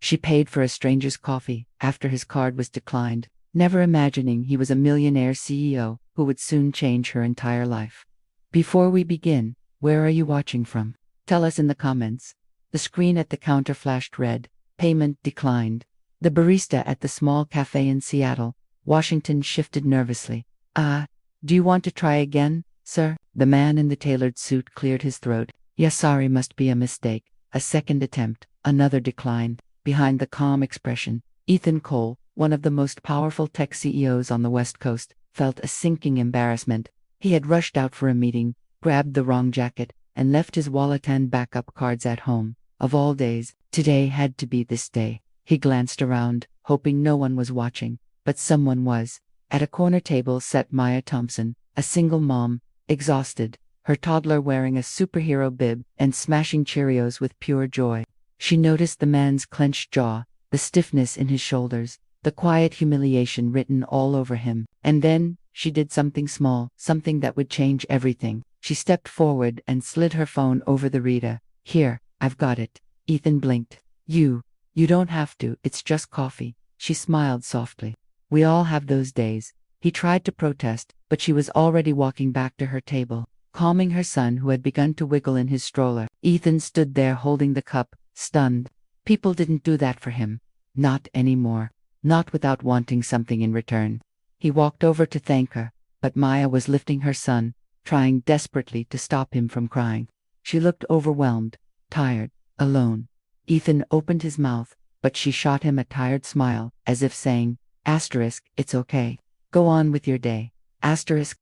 She paid for a stranger's coffee after his card was declined, never imagining he was a millionaire CEO who would soon change her entire life. Before we begin, where are you watching from? Tell us in the comments. The screen at the counter flashed red. Payment declined. The barista at the small cafe in Seattle, Washington shifted nervously. Do you want to try again, sir? The man in the tailored suit cleared his throat. Yes, sorry, must be a mistake. A second attempt, another decline. Behind the calm expression, Ethan Cole, one of the most powerful tech CEOs on the West Coast, felt a sinking embarrassment. He had rushed out for a meeting, grabbed the wrong jacket, and left his wallet and backup cards at home. Of all days, today had to be this day. He glanced around, hoping no one was watching, but someone was. At a corner table sat Maya Thompson, a single mom, exhausted, her toddler wearing a superhero bib and smashing Cheerios with pure joy. She noticed the man's clenched jaw, the stiffness in his shoulders, the quiet humiliation written all over him. And then, she did something small, something that would change everything. She stepped forward and slid her phone over the reader. Here, I've got it. Ethan blinked. You don't have to, it's just coffee. She smiled softly. We all have those days. He tried to protest, but she was already walking back to her table, calming her son who had begun to wiggle in his stroller. Ethan stood there holding the cup, stunned. People didn't do that for him. Not anymore. Not without wanting something in return. He walked over to thank her, but Maya was lifting her son, trying desperately to stop him from crying. She looked overwhelmed, tired, alone. Ethan opened his mouth, but she shot him a tired smile, as if saying, it's okay. Go on with your day.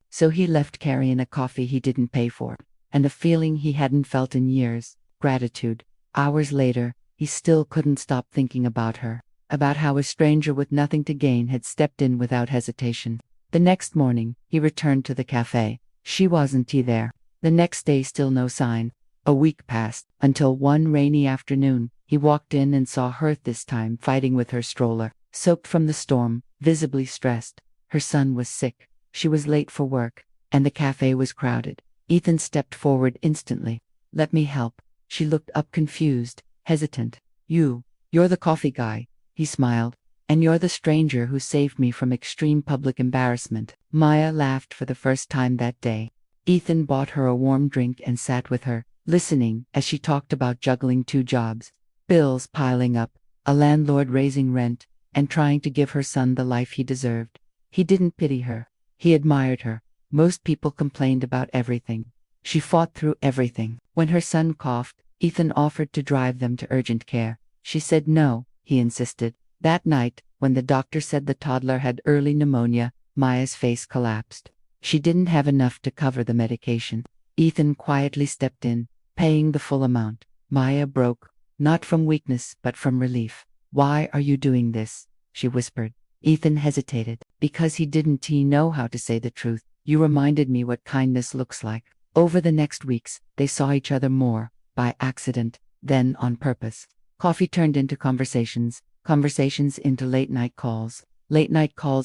So he left carrying a coffee he didn't pay for, and a feeling he hadn't felt in years, gratitude. Hours later, he still couldn't stop thinking about her, about how a stranger with nothing to gain had stepped in without hesitation. The next morning, he returned to the cafe. She wasn't there. The next day, still no sign. A week passed, until one rainy afternoon, he walked in and saw her this time fighting with her stroller, soaked from the storm, visibly stressed. Her son was sick, she was late for work, and the cafe was crowded. Ethan stepped forward instantly. Let me help. She looked up confused, hesitant. You're the coffee guy, he smiled, and you're the stranger who saved me from extreme public embarrassment. Maya laughed for the first time that day. Ethan bought her a warm drink and sat with her, listening as she talked about juggling 2 jobs, bills piling up, a landlord raising rent, and trying to give her son the life he deserved. He didn't pity her. He admired her. Most people complained about everything. She fought through everything. When her son coughed, Ethan offered to drive them to urgent care. She said no, he insisted. That night, when the doctor said the toddler had early pneumonia, Maya's face collapsed. She didn't have enough to cover the medication. Ethan quietly stepped in, paying the full amount. Maya broke, not from weakness but from relief. Why are you doing this? She whispered. Ethan hesitated, because he didn't know how to say the truth. You reminded me what kindness looks like. Over the next weeks, they saw each other more, by accident, then on purpose. Coffee turned into conversations, conversations into late-night calls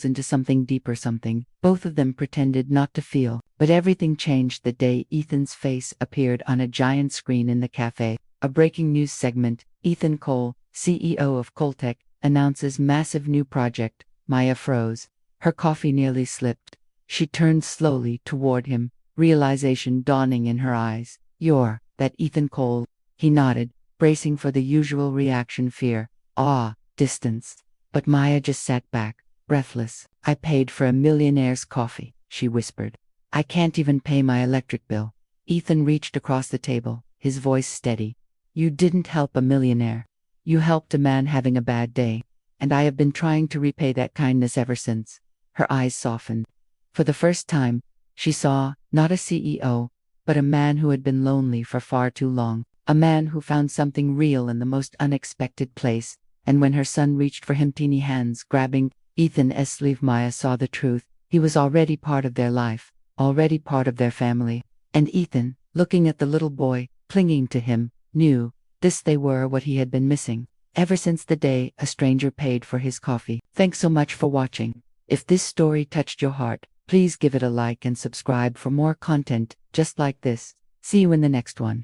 into something deeper, something both of them pretended not to feel. But everything changed the day Ethan's face appeared on a giant screen in the cafe. A breaking news segment. Ethan Cole, CEO of Coltech, announces massive new project. Maya froze. Her coffee nearly slipped. She turned slowly toward him, realization dawning in her eyes. You're that Ethan Cole. He nodded, bracing for the usual reaction: fear, awe, distance. But Maya just sat back, breathless. I paid for a millionaire's coffee, she whispered. I can't even pay my electric bill. Ethan reached across the table, his voice steady. You didn't help a millionaire. You helped a man having a bad day. And I have been trying to repay that kindness ever since. Her eyes softened. For the first time, she saw, not a CEO, but a man who had been lonely for far too long. A man who found something real in the most unexpected place. And when her son reached for him, teeny hands grabbing Ethan's sleeve, Maya saw the truth. He was already part of their life, already part of their family. And Ethan, looking at the little boy, clinging to him, knew they were what he had been missing ever since the day a stranger paid for his coffee. Thanks so much for watching. If this story touched your heart, please give it a like and subscribe for more content just like this. See you in the next one.